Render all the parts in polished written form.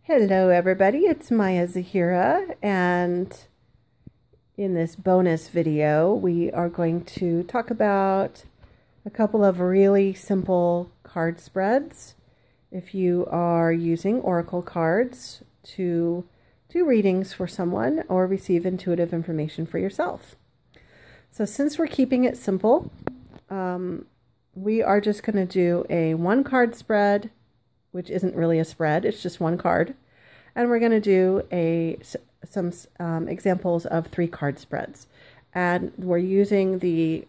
Hello everybody, it's Maya Zahira, and in this bonus video we are going to talk about a couple of really simple card spreads if you are using oracle cards to do readings for someone or receive intuitive information for yourself. So since we're keeping it simple, we are just going to do a one card spread, which isn't really a spread, it's just one card. And we're going to do some examples of 3-card spreads. And we're using the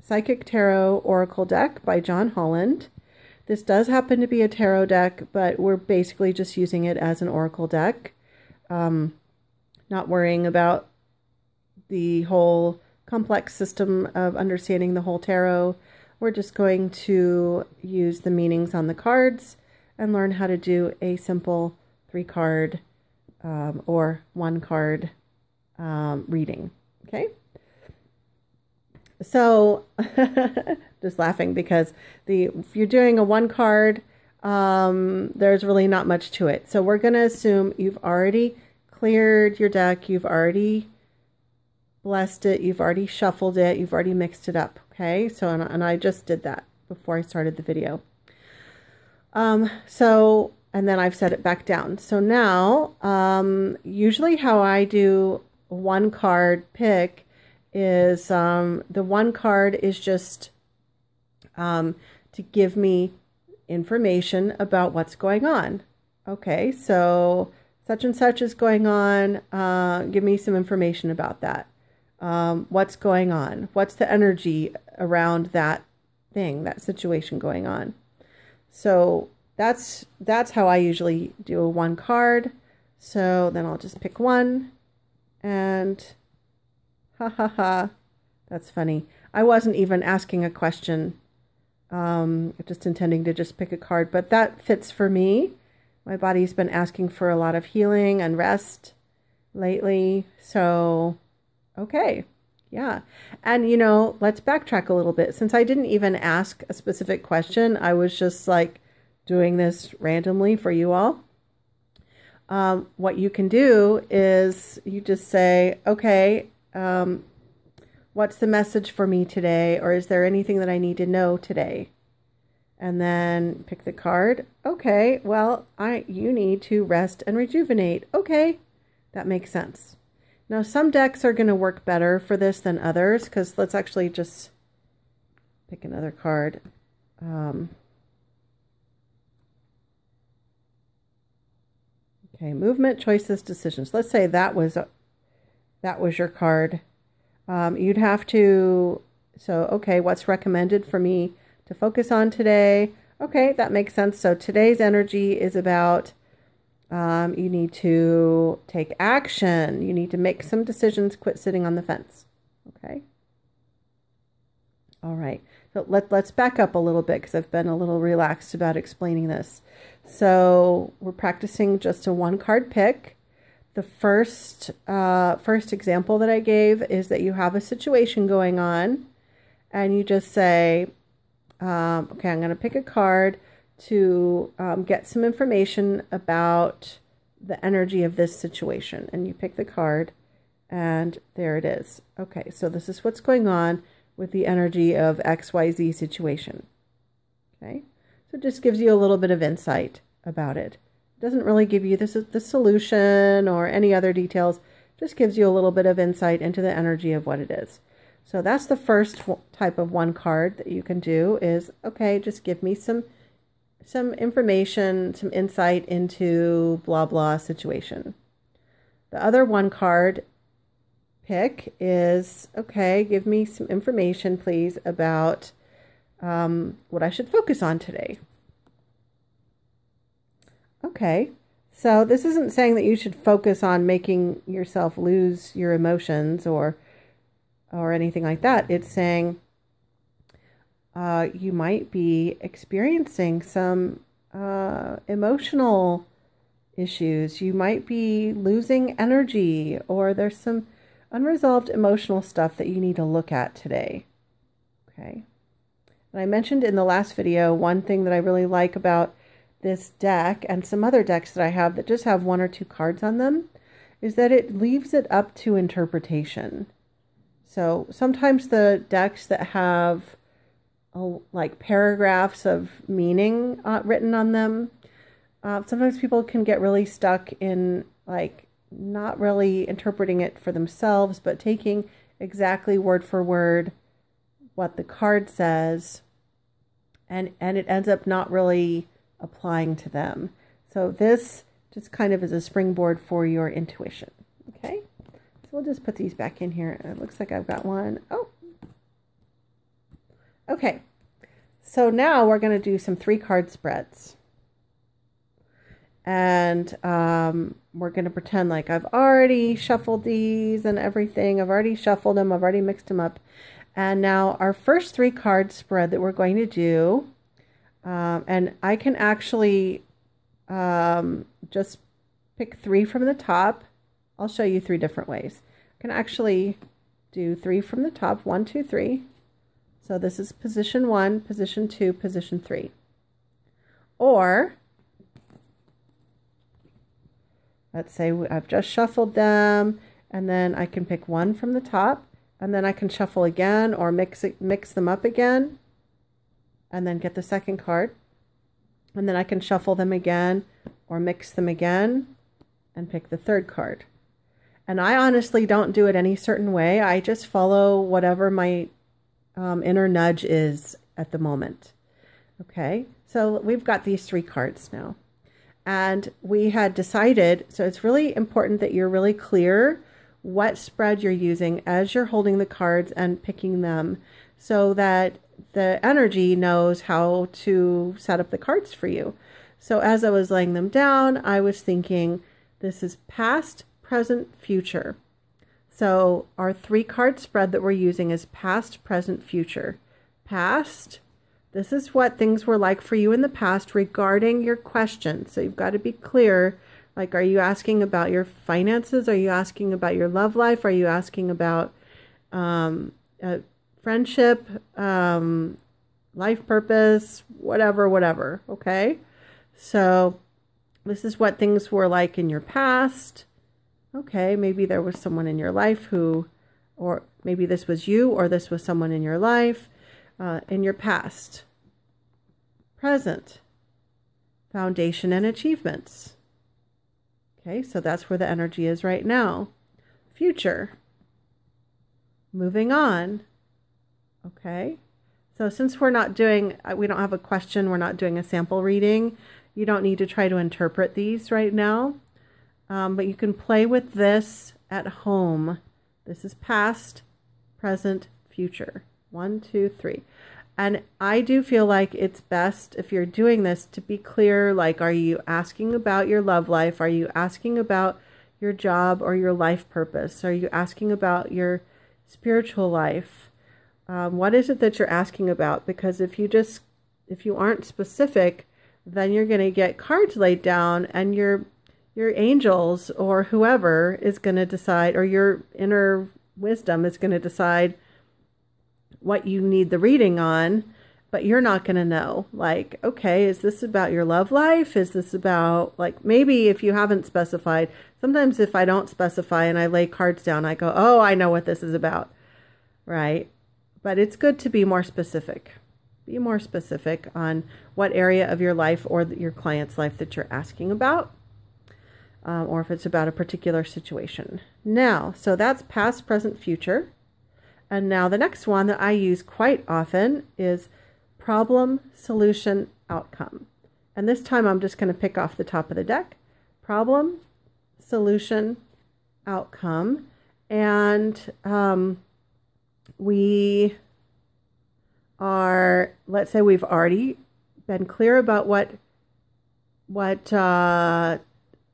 Psychic Tarot Oracle deck by John Holland. This does happen to be a tarot deck, but we're basically just using it as an oracle deck. Not worrying about the whole complex system of understanding the whole tarot. We're just going to use the meanings on the cards and learn how to do a simple 3-card or 1-card reading. Okay, so just laughing because if you're doing a 1-card, there's really not much to it. So we're going to assume you've already cleared your deck, you've already blessed it, you've already shuffled it, you've already mixed it up. Okay, so and I just did that before I started the video. And then I've set it back down. So now, usually how I do a 1-card pick is the 1 card is just to give me information about what's going on. Okay, so such and such is going on. Give me some information about that. What's going on? What's the energy around that thing, that situation going on? So that's how I usually do a 1 card. So then I'll just pick one, and that's funny. I wasn't even asking a question, just intending to just pick a card, but that fits for me. My body's been asking for a lot of healing and rest lately, so okay. Yeah. And let's backtrack a little bit. Since I didn't even ask a specific question, I was just like doing this randomly for you all. What you can do is you just say, okay, what's the message for me today? Or is there anything that I need to know today? And then pick the card. Okay, well, you need to rest and rejuvenate. Okay, that makes sense. Now, some decks are going to work better for this than others, because let's actually just pick another card. Okay, movement, choices, decisions. Let's say that was your card. You'd have to, okay, what's recommended for me to focus on today? Okay, that makes sense. So today's energy is about you need to take action. You need to make some decisions, quit sitting on the fence. Okay. All right. So let's back up a little bit because I've been a little relaxed about explaining this. So we're practicing just a 1-card pick. The first example that I gave is that you have a situation going on and you just say, okay, I'm going to pick a card to get some information about the energy of this situation. And you pick the card and there it is. Okay, so this is what's going on with the energy of XYZ situation. Okay, so it just gives you a little bit of insight about it. It doesn't really give you the solution or any other details, just gives you a little bit of insight into the energy of what it is. So that's the first type of 1 card that you can do is, okay, just give me some information, some insight into blah blah situation. The other 1 card pick is, okay, give me some information please about what I should focus on today. Okay, so this isn't saying that you should focus on making yourself lose your emotions or anything like that. It's saying you might be experiencing some emotional issues. You might be losing energy, or there's some unresolved emotional stuff that you need to look at today. Okay. And I mentioned in the last video, one thing that I really like about this deck and some other decks that I have that just have 1 or 2 cards on them is that it leaves it up to interpretation. So sometimes the decks that have like paragraphs of meaning written on them, sometimes people can get really stuck in like not really interpreting it for themselves, but taking exactly word for word what the card says, and it ends up not really applying to them. So this just kind of is a springboard for your intuition. Okay, so we'll just put these back in here. It looks like I've got one. Oh, okay. So now we're going to do some 3-card spreads. And we're going to pretend like I've already shuffled these and everything. I've already shuffled them. I've already mixed them up. And now our first 3-card spread that we're going to do, and I can actually just pick 3 from the top. I'll show you 3 different ways. I can actually do 3 from the top, 1, 2, 3. So this is position 1, position 2, position 3. Or let's say I've just shuffled them, and then I can pick 1 from the top, and then I can shuffle again or mix them up again, and then get the second card. And then I can shuffle them again or mix them again and pick the third card. And I honestly don't do it any certain way. I just follow whatever my inner nudge is at the moment. Okay, so we've got these 3 cards now. And we had decided, so it's really important that you're really clear what spread you're using as you're holding the cards and picking them, so that the energy knows how to set up the cards for you. So as I was laying them down, I was thinking, this is past, present, future. So our 3-card spread that we're using is past, present, future. Past, this is what things were like for you in the past regarding your question. So you've got to be clear. Like, are you asking about your finances? Are you asking about your love life? Are you asking about friendship, life purpose, whatever, okay? So this is what things were like in your past. Okay, maybe there was someone in your life who, or maybe this was you, or this was someone in your life in your past. Present, foundation and achievements. Okay, so that's where the energy is right now. Future, moving on. Okay, so since we're not doing, we don't have a question, we're not doing a sample reading, you don't need to try to interpret these right now, but you can play with this at home. This is past, present, future. 1, 2, 3. And I do feel like it's best, if you're doing this, to be clear, like, are you asking about your love life? Are you asking about your job or your life purpose? Are you asking about your spiritual life? What is it that you're asking about? Because if you aren't specific, then you're going to get cards laid down, and your angels or whoever is going to decide, or your inner wisdom is going to decide what you need the reading on, but you're not going to know. Like, okay, is this about your love life? Is this about, like, maybe if you haven't specified, sometimes if I don't specify and I lay cards down, I go, oh, I know what this is about, right? But it's good to be more specific. Be more specific on what area of your life or your client's life that you're asking about, or if it's about a particular situation. Now, so that's past, present, future. And now the next one that I use quite often is problem, solution, outcome. And this time I'm just going to pick off the top of the deck. Problem, solution, outcome. And we are, let's say we've already been clear about what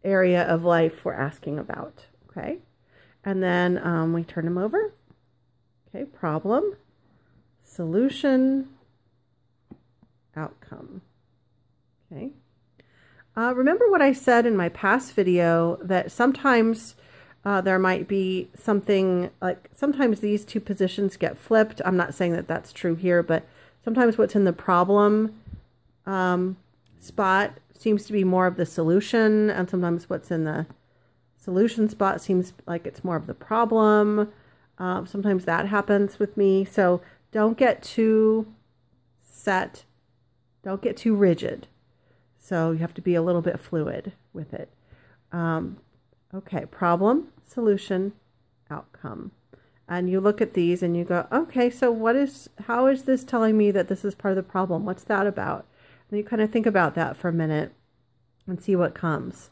area of life we're asking about. Okay. And then we turn them over. Okay, problem, solution, outcome. Okay. Remember what I said in my past video, that sometimes there might be something like, sometimes these 2 positions get flipped. I'm not saying that that's true here, but sometimes what's in the problem spot seems to be more of the solution, and sometimes what's in the solution spot seems like it's more of the problem. Sometimes that happens with me. So don't get too set. Don't get too rigid. So you have to be a little bit fluid with it. Okay, problem, solution, outcome. And you look at these and you go, okay, so how is this telling me that this is part of the problem? What's that about? And you kind of think about that for a minute and see what comes.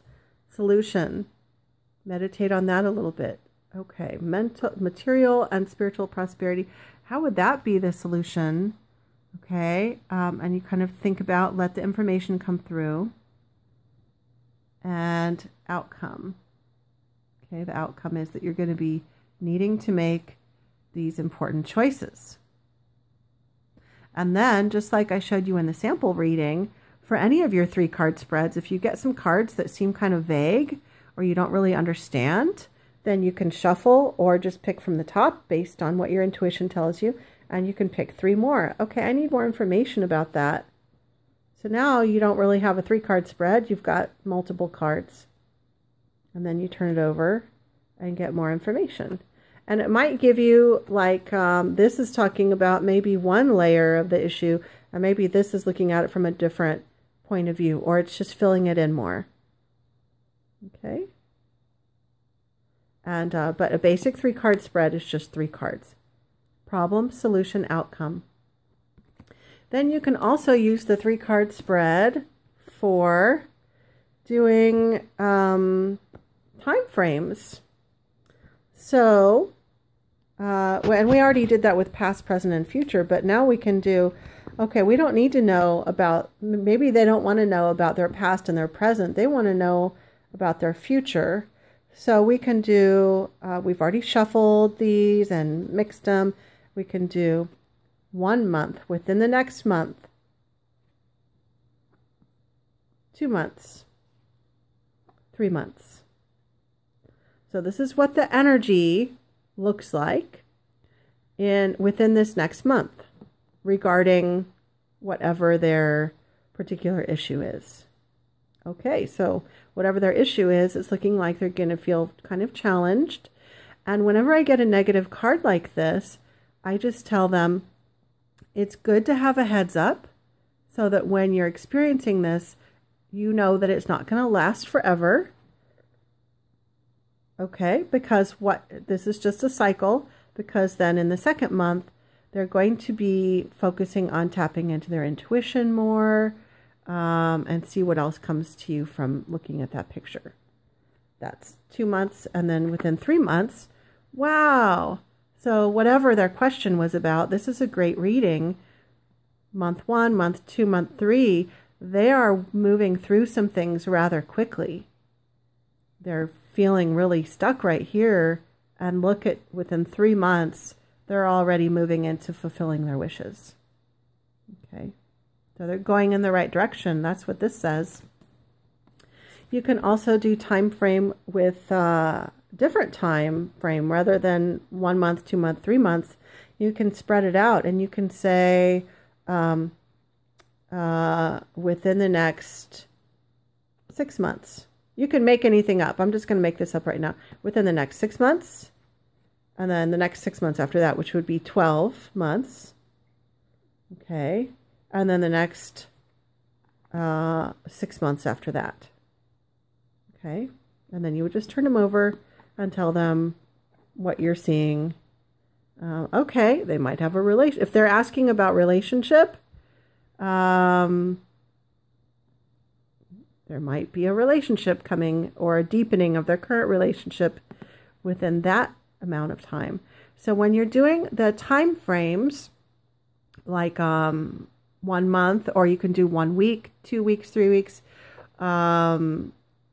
Solution, meditate on that a little bit. Okay, material and spiritual prosperity. How would that be the solution? Okay, and you kind of think about, let the information come through. And outcome. Okay, the outcome is that you're going to be needing to make these important choices. And then, just like I showed you in the sample reading, for any of your 3 card spreads, if you get some cards that seem kind of vague or you don't really understand, then you can shuffle or just pick from the top based on what your intuition tells you, and you can pick 3 more. Okay, I need more information about that. So now you don't really have a 3-card spread, you've got multiple cards. And then you turn it over and get more information. And it might give you, like, this is talking about maybe one layer of the issue, and maybe this is looking at it from a different point of view, or it's just filling it in more. Okay? And but a basic 3-card spread is just 3 cards. Problem, solution, outcome. Then you can also use the 3-card spread for doing time frames. So, and we already did that with past, present, and future, but now we can do, okay, we don't need to know about, maybe they don't want to know about their past and their present. They want to know about their future. So we can do, we've already shuffled these and mixed them. We can do 1 month, within the next month, 2 months, 3 months. So this is what the energy looks like within this next month regarding whatever their particular issue is. Okay, so whatever their issue is, it's looking like they're going to feel kind of challenged. And whenever I get a negative card like this, I just tell them it's good to have a heads up so that when you're experiencing this, you know that it's not going to last forever. Okay, because this is just a cycle, because then in the second month, they're going to be focusing on tapping into their intuition more, and see what else comes to you from looking at that picture. That's 2 months, and then within 3 months, wow. So whatever their question was about, this is a great reading. Month 1, month 2, month 3, they are moving through some things rather quickly. They're feeling really stuck right here, and look at within 3 months, they're already moving into fulfilling their wishes. Okay, so they're going in the right direction. That's what this says. You can also do time frame with different time frame rather than 1 month, 2 months, 3 months. You can spread it out, and you can say within the next 6 months. You can make anything up. I'm just going to make this up right now. Within the next 6 months, and then the next 6 months after that, which would be 12 months. Okay. And then the next 6 months after that. Okay. And then you would just turn them over and tell them what you're seeing. Okay. They might have a relation. If they're asking about relationship, there might be a relationship coming, or a deepening of their current relationship within that amount of time. So when you're doing the time frames, like 1 month, or you can do 1 week, 2 weeks, 3 weeks, 1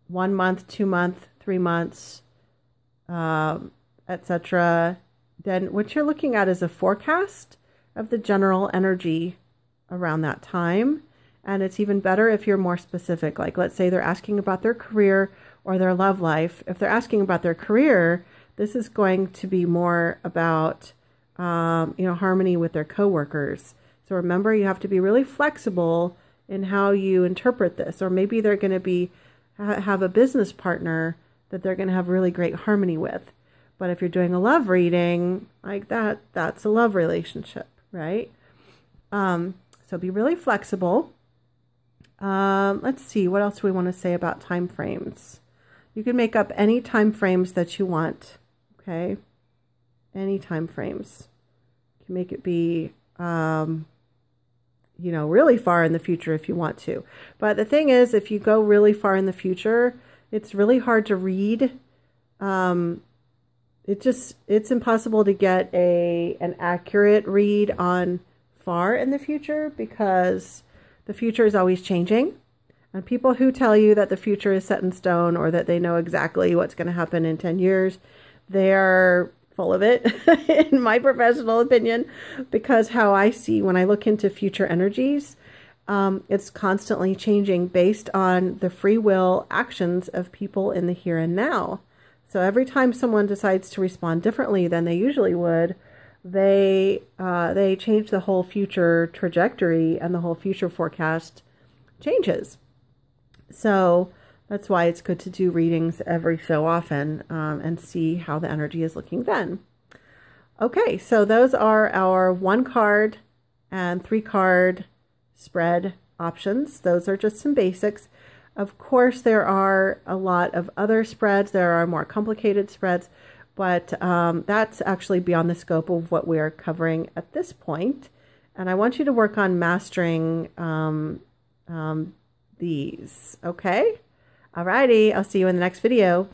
month, 2 months, 3 months, etc. Then what you're looking at is a forecast of the general energy around that time. And it's even better if you're more specific. Like, let's say they're asking about their career or their love life. If they're asking about their career, this is going to be more about, harmony with their coworkers. So remember, you have to be really flexible in how you interpret this. Or maybe they're going to be have a business partner that they're going to have really great harmony with. But if you're doing a love reading like that, that's a love relationship, right? So be really flexible. Let's see, what else do we want to say about time frames? You can make up any time frames that you want, okay? Any time frames. You can make it be, you know, really far in the future if you want to. But the thing is, if you go really far in the future, it's really hard to read. It's impossible to get an accurate read on far in the future, because the future is always changing. And people who tell you that the future is set in stone, or that they know exactly what's going to happen in 10 years, they're full of it, in my professional opinion, because how I see when I look into future energies, it's constantly changing based on the free will actions of people in the here and now. So every time someone decides to respond differently than they usually would, they change the whole future trajectory, and the whole future forecast changes. So that's why it's good to do readings every so often, and see how the energy is looking then. Okay, so those are our 1 card and 3 card spread options. Those are just some basics. Of course, there are a lot of other spreads. There are more complicated spreads, but that's actually beyond the scope of what we're covering at this point. And I want you to work on mastering these, okay? Alrighty, I'll see you in the next video.